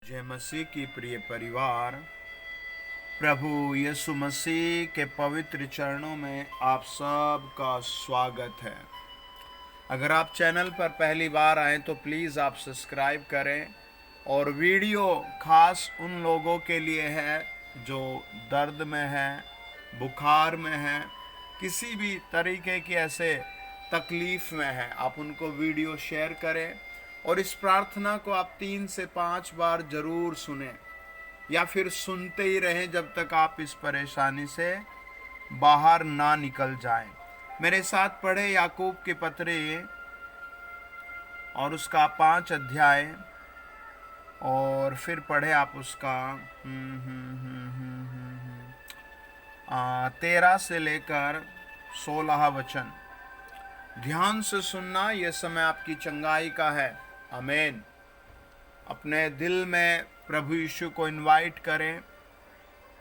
जय मसीह की प्रिय परिवार, प्रभु यीशु मसीह के पवित्र चरणों में आप सब का स्वागत है। अगर आप चैनल पर पहली बार आए तो प्लीज़ आप सब्सक्राइब करें। और वीडियो खास उन लोगों के लिए है जो दर्द में हैं, बुखार में हैं, किसी भी तरीके की ऐसे तकलीफ़ में हैं, आप उनको वीडियो शेयर करें। और इस प्रार्थना को आप 3 से 5 बार ज़रूर सुनें या फिर सुनते ही रहें जब तक आप इस परेशानी से बाहर ना निकल जाएं। मेरे साथ पढ़े याकूब के पत्री और उसका 5 अध्याय, और फिर पढ़े आप उसका 13 से लेकर 16 वचन। ध्यान से सुनना, यह समय आपकी चंगाई का है। आमीन। अपने दिल में प्रभु यीशु को इनवाइट करें,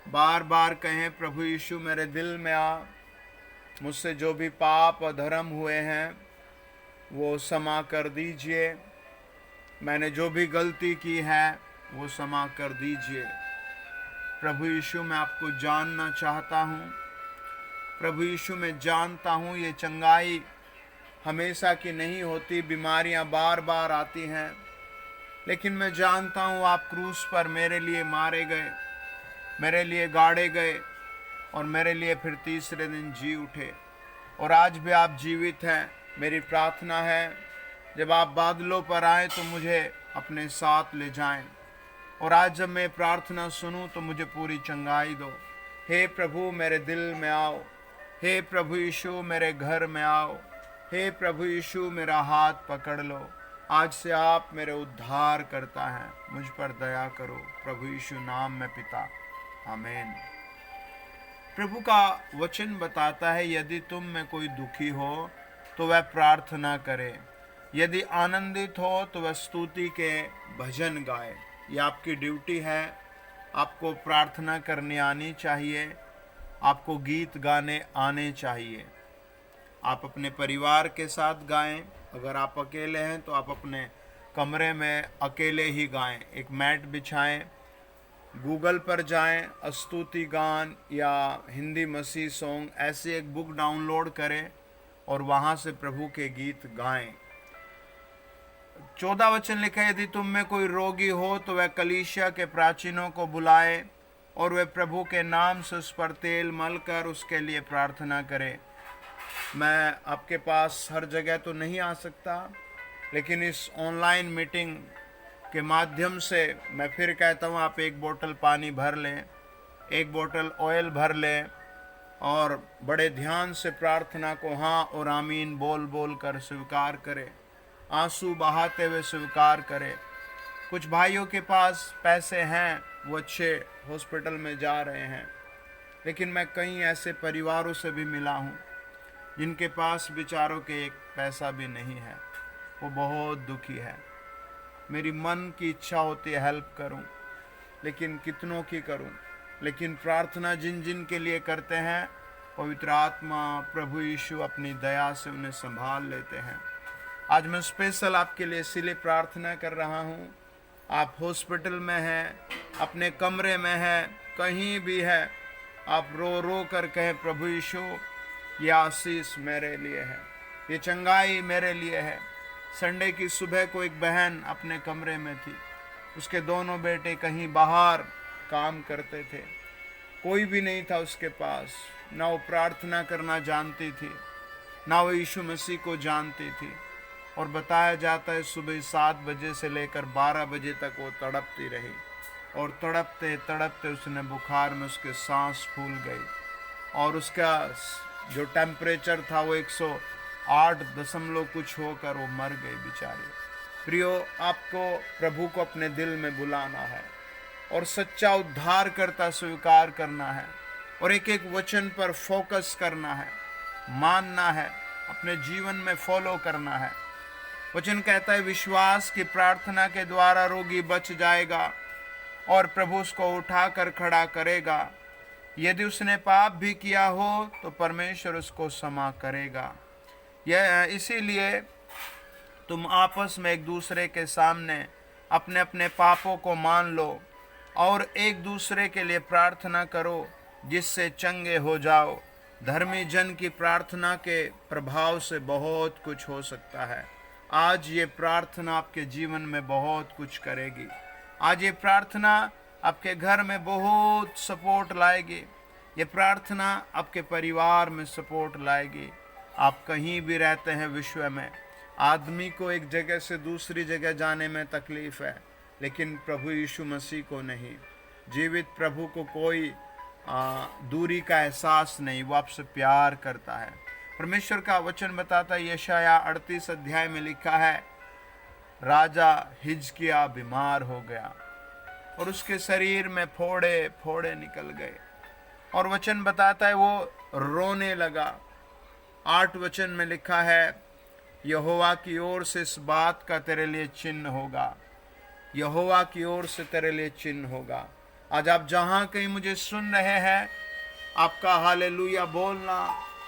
बार बार कहें, प्रभु यीशु मेरे दिल में आ, मुझसे जो भी पाप और धर्म हुए हैं वो क्षमा कर दीजिए, मैंने जो भी गलती की है वो क्षमा कर दीजिए। प्रभु यीशु मैं आपको जानना चाहता हूँ। प्रभु यीशु मैं जानता हूँ ये चंगाई हमेशा की नहीं होती, बीमारियाँ बार बार आती हैं, लेकिन मैं जानता हूँ आप क्रूस पर मेरे लिए मारे गए, मेरे लिए गाड़े गए और मेरे लिए फिर तीसरे दिन जी उठे, और आज भी आप जीवित हैं। मेरी प्रार्थना है जब आप बादलों पर आए तो मुझे अपने साथ ले जाएं, और आज जब मैं प्रार्थना सुनूं तो मुझे पूरी चंगाई दो। हे प्रभु मेरे दिल में आओ, हे प्रभु यीशु मेरे घर में आओ, हे प्रभु यीशु मेरा हाथ पकड़ लो। आज से आप मेरे उद्धार करता है, मुझ पर दया करो। प्रभु यीशु नाम में पिता, आमीन। प्रभु का वचन बताता है, यदि तुम में कोई दुखी हो तो वह प्रार्थना करे, यदि आनंदित हो तो वह स्तुति के भजन गाए। यह आपकी ड्यूटी है, आपको प्रार्थना करने आनी चाहिए, आपको गीत गाने आने चाहिए। आप अपने परिवार के साथ गाएं, अगर आप अकेले हैं तो आप अपने कमरे में अकेले ही गाएं। एक मैट बिछाएं, गूगल पर जाएं, स्तुति गान या हिंदी मसीह सॉन्ग ऐसी एक बुक डाउनलोड करें और वहां से प्रभु के गीत गाएं। 14 वचन लिखा है, यदि तुम में कोई रोगी हो तो वह कलीसिया के प्राचीनों को बुलाए और वे प्रभु के नाम से उस पर तेल मलकर उसके लिए प्रार्थना करे। मैं आपके पास हर जगह तो नहीं आ सकता, लेकिन इस ऑनलाइन मीटिंग के माध्यम से मैं फिर कहता हूँ, आप एक बोतल पानी भर लें, एक बोतल ऑयल भर लें और बड़े ध्यान से प्रार्थना को हाँ और आमीन बोल बोल कर स्वीकार करें, आंसू बहाते हुए स्वीकार करें। कुछ भाइयों के पास पैसे हैं, वो अच्छे हॉस्पिटल में जा रहे हैं, लेकिन मैं कई ऐसे परिवारों से भी मिला हूँ जिनके पास बेचारों के एक पैसा भी नहीं है, वो बहुत दुखी है। मेरी मन की इच्छा होती है हेल्प करूं, लेकिन कितनों की करूं। लेकिन प्रार्थना जिन जिन के लिए करते हैं, पवित्र आत्मा प्रभु यीशु अपनी दया से उन्हें संभाल लेते हैं। आज मैं स्पेशल आपके लिए इसीलिए प्रार्थना कर रहा हूं। आप हॉस्पिटल में हैं, अपने कमरे में हैं, कहीं भी है, आप रो रो कर कहें, प्रभु यीशु ये आशीष मेरे लिए है, ये चंगाई मेरे लिए है। संडे की सुबह को एक बहन अपने कमरे में थी, उसके दोनों बेटे कहीं बाहर काम करते थे, कोई भी नहीं था उसके पास, ना वो प्रार्थना करना जानती थी, ना वो यीशु मसीह को जानती थी। और बताया जाता है सुबह 7 बजे से लेकर 12 बजे तक वो तड़पती रही, और तड़पते तड़पते उसने बुखार में उसके सांस फूल गई, और उसका जो टेम्परेचर था वो 108 दशमलव कुछ होकर वो मर गई बेचारी। प्रियो, आपको प्रभु को अपने दिल में बुलाना है और सच्चा उद्धार करता स्वीकार करना है, और एक एक वचन पर फोकस करना है, मानना है, अपने जीवन में फॉलो करना है। वचन कहता है, विश्वास की प्रार्थना के द्वारा रोगी बच जाएगा और प्रभु उसको उठाकर खड़ा करेगा। यदि उसने पाप भी किया हो तो परमेश्वर उसको क्षमा करेगा। यह इसीलिए तुम आपस में एक दूसरे के सामने अपने अपने पापों को मान लो और एक दूसरे के लिए प्रार्थना करो, जिससे चंगे हो जाओ। धर्मी जन की प्रार्थना के प्रभाव से बहुत कुछ हो सकता है। आज ये प्रार्थना आपके जीवन में बहुत कुछ करेगी। आज ये प्रार्थना आपके घर में बहुत सपोर्ट लाएगी। ये प्रार्थना आपके परिवार में सपोर्ट लाएगी। आप कहीं भी रहते हैं विश्व में, आदमी को एक जगह से दूसरी जगह जाने में तकलीफ है, लेकिन प्रभु यीशु मसीह को नहीं। जीवित प्रभु को कोई दूरी का एहसास नहीं, वो आपसे प्यार करता है। परमेश्वर का वचन बताता है, यशाया 38 अध्याय में लिखा है, राजा हिजकिया बीमार हो गया और उसके शरीर में फोड़े फोड़े निकल गए, और वचन बताता है वो रोने लगा। 8 वचन में लिखा है, यहोवा की ओर से इस बात का तेरे लिए चिन्ह होगा, यहोवा की ओर से तेरे लिए चिन्ह होगा। आज आप जहां कहीं मुझे सुन रहे हैं, आपका हालेलुया बोलना,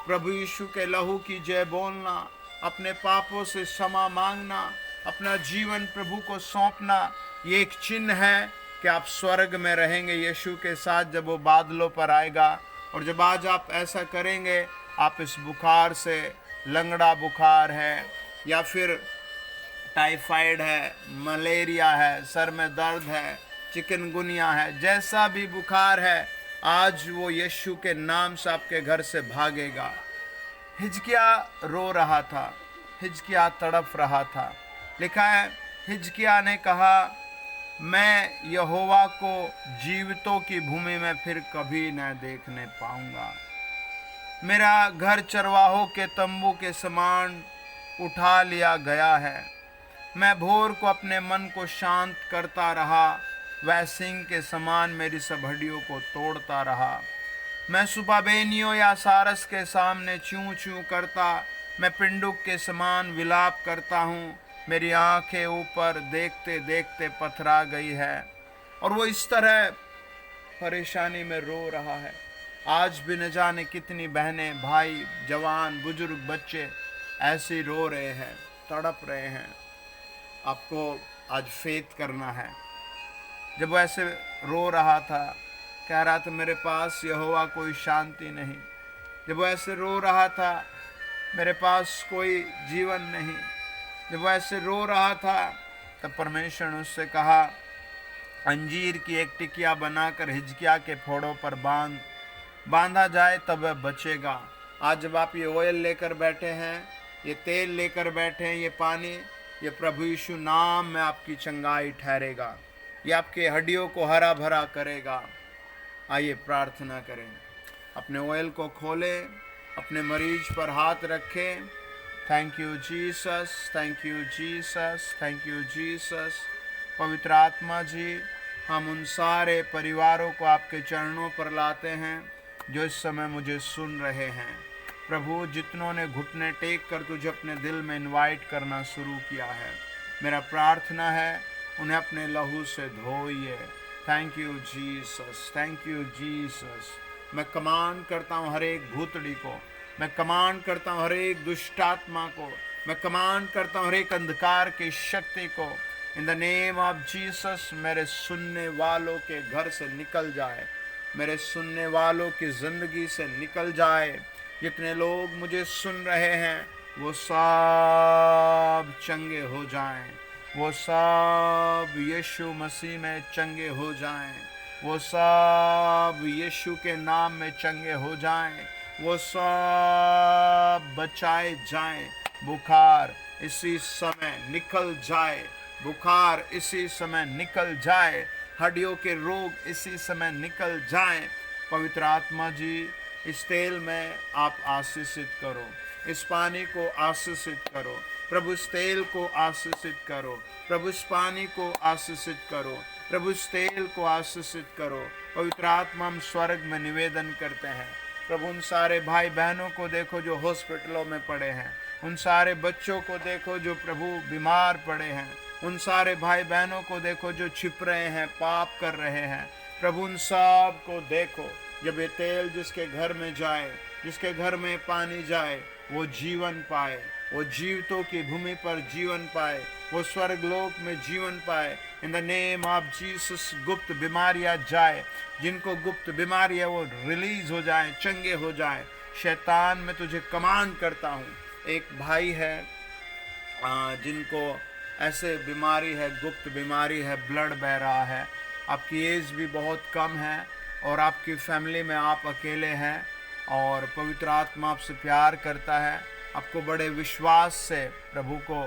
प्रभु यीशु के लहू की जय बोलना, अपने पापों से क्षमा मांगना, अपना जीवन प्रभु को सौंपना, ये एक चिन्ह है कि आप स्वर्ग में रहेंगे यीशु के साथ जब वो बादलों पर आएगा। और जब आज आप ऐसा करेंगे, आप इस बुखार से, लंगड़ा बुखार है या फिर टाइफाइड है, मलेरिया है, सर में दर्द है, चिकनगुनिया है, जैसा भी बुखार है, आज वो यीशु के नाम से आपके घर से भागेगा। हिजकिया रो रहा था, हिजकिया तड़प रहा था। लिखा है, हिजकिया ने कहा, मैं यहोवा को जीवितों की भूमि में फिर कभी न देखने पाऊंगा। मेरा घर चरवाहों के तंबू के समान उठा लिया गया है। मैं भोर को अपने मन को शांत करता रहा, वह सिंह के समान मेरी सब हड्डियों को तोड़ता रहा। मैं सुबह बेनियों या सारस के सामने चूं चूं करता, मैं पिंडुक के समान विलाप करता हूँ। मेरी आंखें ऊपर देखते देखते पथरा गई है। और वो इस तरह परेशानी में रो रहा है। आज भी न जाने कितनी बहनें, भाई, जवान, बुजुर्ग, बच्चे ऐसे रो रहे हैं, तड़प रहे हैं। आपको आज फेथ करना है। जब वो ऐसे रो रहा था, कह रहा था मेरे पास यहोवा कोई शांति नहीं। जब वो ऐसे रो रहा था, मेरे पास कोई जीवन नहीं। जब वो ऐसे रो रहा था, तब परमेश्वर ने उससे कहा, अंजीर की एक टिकिया बनाकर हिजकिया के फोड़ों पर बांधा जाए, तब वह बचेगा। आज जब आप ये ऑयल लेकर बैठे हैं, ये तेल लेकर बैठे हैं, ये पानी, ये प्रभु यीशु नाम में आपकी चंगाई ठहरेगा। ये आपके हड्डियों को हरा भरा करेगा। आइए प्रार्थना करें। अपने ऑयल को खोलें, अपने मरीज पर हाथ रखें। Thank you Jesus, thank you Jesus, thank you Jesus. पवित्र आत्मा जी, हम उन सारे परिवारों को आपके चरणों पर लाते हैं जो इस समय मुझे सुन रहे हैं। प्रभु, जितनों ने घुटने टेक कर तुझे अपने दिल में इनवाइट करना शुरू किया है, मेरा प्रार्थना है उन्हें अपने लहू से धोइए। Thank you Jesus, thank you Jesus. मैं कमांड करता हूँ हर एक भूतड़ी को, मैं कमांड करता हूँ हर एक दुष्टात्मा को, मैं कमांड करता हूँ हर एक अंधकार की शक्ति को। इन द नेम ऑफ जीसस, मेरे सुनने वालों के घर से निकल जाए, मेरे सुनने वालों की ज़िंदगी से निकल जाए। जितने लोग मुझे सुन रहे हैं, वो सब चंगे हो जाएं, वो सब यीशु मसीह में चंगे हो जाएं, वो सब यीशु के नाम में चंगे हो जाएं, वो सब बचाए जाएं। बुखार इसी समय निकल जाए, बुखार इसी समय निकल जाए, हड्डियों के रोग इसी समय निकल जाएं। पवित्र आत्मा जी, इस तेल में आप आशीषित करो, इस पानी को आशीषित करो प्रभु, इस तेल को आशीषित करो प्रभु, इस पानी को आशीषित करो प्रभु, इस तेल को आशीषित करो। पवित्र आत्मा, हम स्वर्ग में निवेदन करते हैं प्रभु, उन सारे भाई बहनों को देखो जो हॉस्पिटलों में पड़े हैं, उन सारे बच्चों को देखो जो प्रभु बीमार पड़े हैं, उन सारे भाई बहनों को देखो जो छिप रहे हैं, पाप कर रहे हैं प्रभु, उन सब को देखो। जब ये तेल जिसके घर में जाए, जिसके घर में पानी जाए, वो जीवन पाए, वो जीवितों की भूमि पर जीवन पाए, वो स्वर्गलोक में जीवन पाए, इन द नेम ऑफ जीसस गुप्त बीमारियां जाए, जिनको गुप्त बीमारी है वो रिलीज हो जाए, चंगे हो जाए। शैतान मैं तुझे कमांड करता हूँ। एक भाई है जिनको ऐसे बीमारी है, गुप्त बीमारी है, ब्लड बह रहा है। आपकी एज भी बहुत कम है और आपकी फैमिली में आप अकेले हैं और पवित्र आत्मा आपसे प्यार करता है। आपको बड़े विश्वास से प्रभु को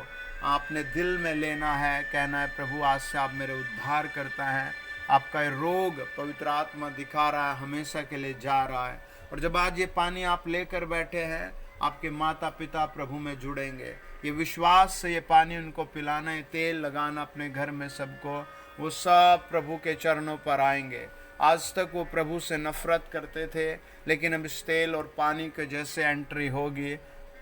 आपने दिल में लेना है, कहना है प्रभु आज से आप मेरे उद्धार करता है। आपका रोग पवित्र आत्मा दिखा रहा है, हमेशा के लिए जा रहा है। और जब आज ये पानी आप लेकर बैठे हैं, आपके माता पिता प्रभु में जुड़ेंगे। ये विश्वास से ये पानी उनको पिलाना है, तेल लगाना अपने घर में सबको, वो सब प्रभु के चरणों पर आएंगे। आज तक वो प्रभु से नफरत करते थे, लेकिन अब इस तेल और पानी के जैसे एंट्री होगी,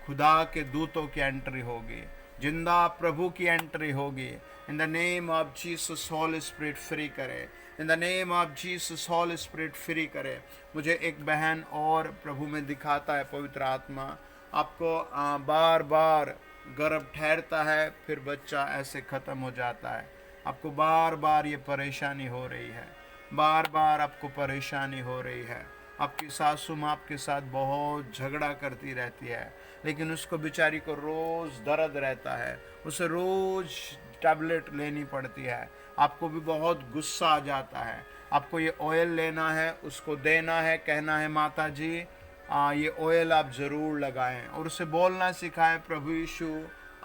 खुदा के दूतों की एंट्री होगी, जिंदा प्रभु की एंट्री होगी। In the name of Jesus Holy Spirit free करे, in the name of Jesus Holy Spirit free करे। मुझे एक बहन और प्रभु में दिखाता है पवित्र आत्मा, आपको बार बार गर्भ ठहरता है, फिर बच्चा ऐसे ख़त्म हो जाता है। आपको बार बार ये परेशानी हो रही है, बार बार आपको परेशानी हो रही है। आपकी सासू माँ आपके साथ बहुत झगड़ा करती रहती है, लेकिन उसको बेचारी को रोज़ दर्द रहता है, उसे रोज़ टैबलेट लेनी पड़ती है। आपको भी बहुत गुस्सा आ जाता है। आपको ये ऑयल लेना है, उसको देना है, कहना है माता जी ये ऑयल आप ज़रूर लगाएं, और उसे बोलना सिखाएं प्रभु यीशु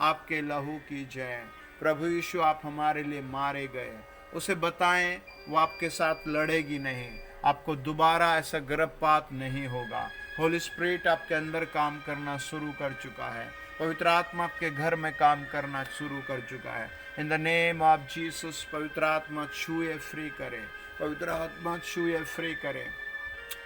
आपके लहू की जय, प्रभु यीशु आप हमारे लिए मारे गए। उसे बताएं वो आपके साथ लड़ेगी नहीं, आपको दोबारा ऐसा गर्भपात नहीं होगा। होली स्पिरिट आपके अंदर काम करना शुरू कर चुका है, पवित्र आत्मा आपके घर में काम करना शुरू कर चुका है। इन द नेम ऑफ जीसस पवित्र आत्मा छुए फ्री करे, पवित्र आत्मा छुए फ्री करे।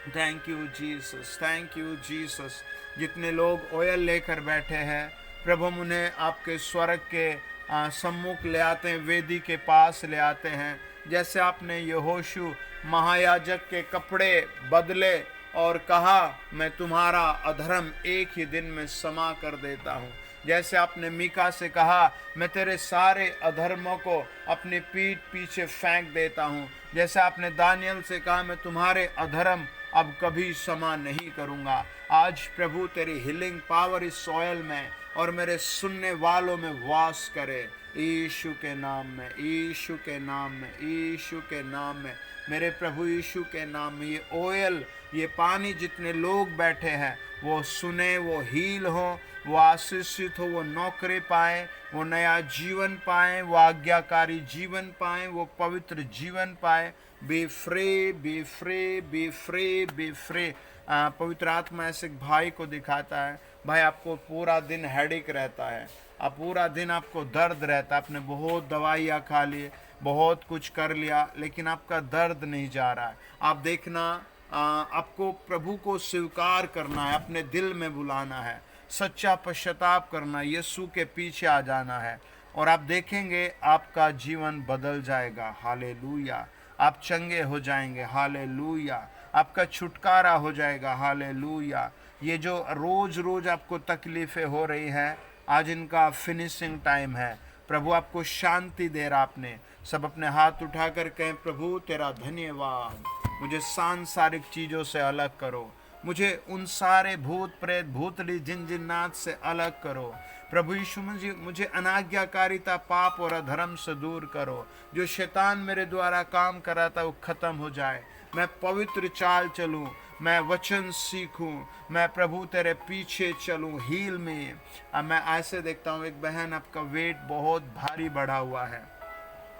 Thank you Jesus, thank you Jesus. जितने लोग ऑयल लेकर बैठे हैं प्रभु, उन्हें आपके स्वर्ग के सम्मुख ले आते हैं, वेदी के पास ले आते हैं। जैसे आपने यहोशू महायाजक के कपड़े बदले और कहा मैं तुम्हारा अधर्म एक ही दिन में समा कर देता हूँ, जैसे आपने मीका से कहा मैं तेरे सारे अधर्मों को अपनी पीठ पीछे फेंक देता हूँ, जैसे आपने दानियल से कहा मैं तुम्हारे अधर्म अब कभी क्षमा नहीं करूँगा। आज प्रभु तेरी हीलिंग पावर इस सॉयल में और मेरे सुनने वालों में वास करे, यीशु के नाम में, यीशु के नाम में, यीशु के नाम में, मेरे प्रभु यीशु के नाम में। ये ऑयल, ये पानी, जितने लोग बैठे हैं वो सुने, वो हील हो, वो आशीषित हो, वो नौकरी पाएँ, वो नया जीवन पाएँ, वो आज्ञाकारी जीवन पाएँ, वो पवित्र जीवन पाएँ। B free, B free, B free, B free. पवित्र आत्मा ऐसे भाई को दिखाता है, भाई आपको पूरा दिन हेडेक रहता है, आप पूरा दिन आपको दर्द रहता है, आपने बहुत दवाइयाँ खा ली, बहुत कुछ कर लिया, लेकिन आपका दर्द नहीं जा रहा है। आप देखना, आपको प्रभु को स्वीकार करना है, अपने दिल में बुलाना है, सच्चा पश्चाताप करना, यीशु के पीछे आ जाना है, और आप देखेंगे आपका जीवन बदल जाएगा। हालेलुया। आप चंगे हो जाएंगे। हालेलुया। आपका छुटकारा हो जाएगा। हालेलुया। ये जो रोज रोज आपको तकलीफ़ें हो रही हैं, आज इनका फिनिशिंग टाइम है। प्रभु आपको शांति दे रहा। आपने सब अपने हाथ उठाकर कहें प्रभु तेरा धन्यवाद, मुझे सांसारिक चीज़ों से अलग करो, मुझे उन सारे भूत प्रेत भूतली जिन जिन्नात से अलग करो। प्रभु यीशु मुझे अनाज्ञाकारिता पाप और अधर्म से दूर करो। जो शैतान मेरे द्वारा काम कराता वो ख़त्म हो जाए। मैं पवित्र चाल चलूँ, मैं वचन सीखूं, मैं प्रभु तेरे पीछे चलूं। हील में अब मैं ऐसे देखता हूँ, एक बहन आपका वेट बहुत भारी बढ़ा हुआ है,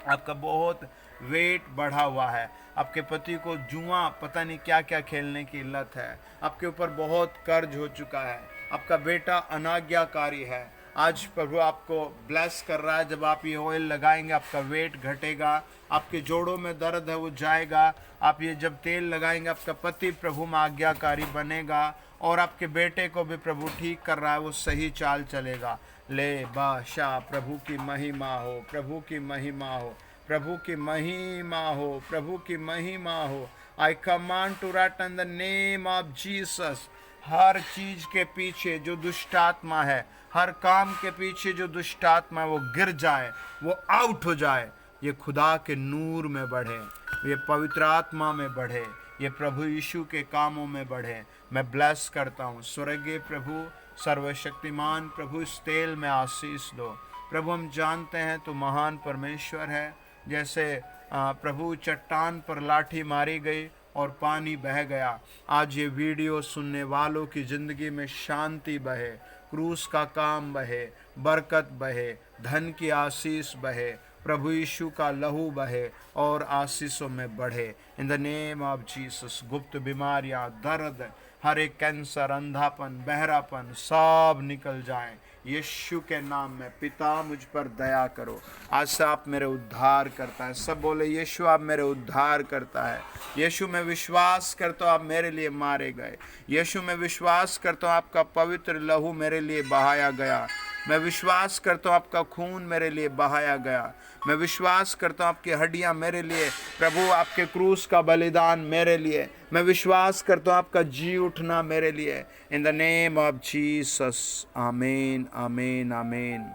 आपका बहुत वेट बढ़ा हुआ है, आपके पति को जुआ पता नहीं क्या क्या खेलने की लत है, आपके ऊपर बहुत कर्ज हो चुका है, आपका बेटा अनाज्ञाकारी है। आज प्रभु आपको ब्लेस कर रहा है, जब आप ये ऑयल लगाएंगे आपका वेट घटेगा, आपके जोड़ों में दर्द है वो जाएगा। आप ये जब तेल लगाएंगे आपका पति प्रभु में आज्ञाकारी बनेगा, और आपके बेटे को भी प्रभु ठीक कर रहा है, वो सही चाल चलेगा। ले बादशाह, प्रभु की महिमा हो, प्रभु की महिमा हो, प्रभु की महिमा हो, प्रभु की महिमा हो। I command to write in the name of Jesus, हर चीज के पीछे जो दुष्ट आत्मा है, हर काम के पीछे जो दुष्ट आत्मा है वो गिर जाए, वो आउट हो जाए। ये खुदा के नूर में बढ़े, ये पवित्र आत्मा में बढ़े, ये प्रभु यीशु के कामों में बढ़े। मैं ब्लेस करता हूँ। स्वर्गीय प्रभु, सर्वशक्तिमान प्रभु, इस तेल में आशीष दो प्रभु। हम जानते हैं तो महान परमेश्वर है। जैसे प्रभु चट्टान पर लाठी मारी गई और पानी बह गया, आज ये वीडियो सुनने वालों की ज़िंदगी में शांति बहे, क्रूस का काम बहे, बरकत बहे, धन की आशीष बहे, प्रभु यीशु का लहू बहे और आशीषों में बढ़े। इन द नेम ऑफ जीसस गुप्त बीमारियां, दर्द, हर एक कैंसर, अंधापन, बहरापन सब निकल जाएं यीशु के नाम में। पिता मुझ पर दया करो। आज से आप मेरे उद्धार करता है। सब बोले यीशु आप मेरे उद्धार करता है। यीशु मैं विश्वास करता हूँ आप मेरे लिए मारे गए। यीशु मैं विश्वास करता हूँ आपका पवित्र लहू मेरे लिए बहाया गया। मैं विश्वास करता हूँ आपका खून मेरे लिए बहाया गया। मैं विश्वास करता हूँ आपकी हड्डियाँ मेरे लिए, प्रभु आपके क्रूस का बलिदान मेरे लिए। मैं विश्वास करता हूँ आपका जी उठना मेरे लिए। इन द नेम ऑफ जीसस, आमीन, आमीन, आमीन।